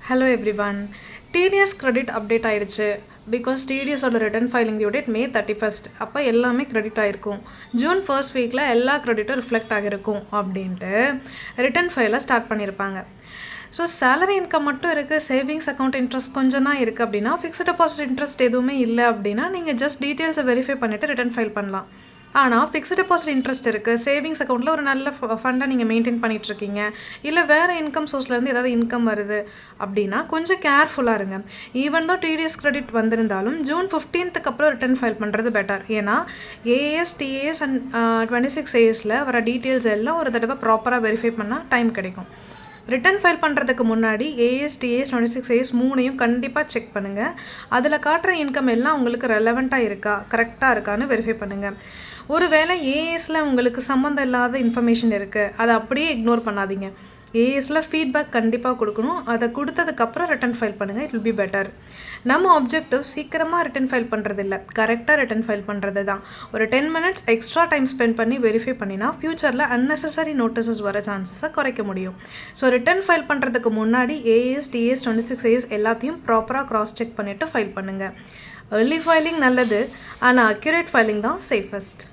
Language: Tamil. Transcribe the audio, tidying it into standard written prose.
Hello everyone. TDS credit update ஆயிடுச்சு. பிகாஸ் டிடிஎஸோட return filing due date May 31. அப்போ எல்லாமே கிரெடிட் ஆகிருக்கும். June 1st வீக்கில் எல்லா கிரெடிட்டும் ரிஃப்ளெக்ட் ஆகிருக்கும் அப்படின்ட்டு ரிட்டர்ன் ஃபைலை ஸ்டார்ட் பண்ணியிருப்பாங்க. ஸோ சேலரி இன்கம் மட்டும் இருக்குது, சேவிங்ஸ் அக்கௌண்ட் இன்ட்ரெஸ்ட் கொஞ்சம் தான் இருக்குது அப்படின்னா, ஃபிக்ஸ்ட் டெபாசிட் இன்ட்ரெஸ்ட் எதுவுமே இல்லை அப்படின்னா நீங்கள் ஜஸ்ட் டீட்டெயில்ஸை வெரிஃபை பண்ணிவிட்டு ரிட்டர்ன் ஃபைல் பண்ணலாம். ஆனால் ஃபிக்ஸ்ட் டெபாசிட் இன்ட்ரெஸ்ட் இருக்குது, சேவிங்ஸ் அக்கௌண்ட்டில் ஒரு நல்ல ஃபண்டை நீங்கள் மெயின்டைன் பண்ணிகிட்ருக்கீங்க, இல்லை வேறு இன்கம் சோர்ஸ்லேருந்து ஏதாவது இன்கம் வருது அப்படின்னா கொஞ்சம் கேர்ஃபுல்லாக இருங்க. ஈவன் தான் டிடிஎஸ் கிரெடிட் வந்திருந்தாலும் June 15th அப்புறம் ரிட்டர்ன் ஃபைல் பண்ணுறது பெட்டர். ஏன்னா ஏஎஸ், டிஏஎஸ் அண்ட் 26 ஏஎஸில் வர டீட்டெயில்ஸ் எல்லாம் ஒரு தடவை ப்ராப்பராக வெரிஃபை பண்ணால் டைம் கிடைக்கும். ரிட்டர்ன் ஃபைல் பண்ணுறதுக்கு முன்னாடி ஏஎஸ், டிஏஎஸ், 26 ஏஎஸ் மூணையும் கண்டிப்பாக செக் பண்ணுங்கள். அதில் காட்டுற இன்கம் எல்லாம் உங்களுக்கு ரெலவெண்ட்டாக இருக்கா, கரெக்டாக இருக்கான்னு வெரிஃபை பண்ணுங்கள். ஒருவேளை ஏஎஸில் உங்களுக்கு சம்மந்தம் இல்லாத இன்ஃபர்மேஷன் இருக்குது, அதை அப்படியே இக்னோர் பண்ணாதீங்க. ஏஎஸில் ஃபீட்பேக் கண்டிப்பாக கொடுக்கணும். அதை கொடுத்ததுக்கப்புறம் ரிட்டர்ன் ஃபைல் பண்ணுங்கள், இட் வில் பி பெட்டர். நம்ம ஆப்ஜெக்டிவ் சீக்கிரமாக ரிட்டர்ன் ஃபைல் பண்ணுறது இல்லை, கரெக்டாக ரிட்டர்ன் ஃபைல் பண்ணுறது தான். ஒரு 10 minutes எக்ஸ்ட்ரா டைம் ஸ்பெண்ட் பண்ணி வெரிஃபை பண்ணினா ஃப்யூச்சரில் அன்னெசரி நோட்டீஸஸ் வர சான்சஸை குறைக்க முடியும். ஸோ ரிட்டர்ன் ஃபைல் பண்ணுறதுக்கு முன்னாடி ஏஎஸ், டிஎஸ், 26 ஏஎஸ் எல்லாத்தையும் ப்ராப்பராக க்ராஸ் செக் பண்ணிவிட்டு ஃபைல் பண்ணுங்கள். ஏர்லி ஃபைலிங் நல்லது, ஆனால் அக்யூரேட் ஃபைலிங் தான் சேஃபஸ்ட்.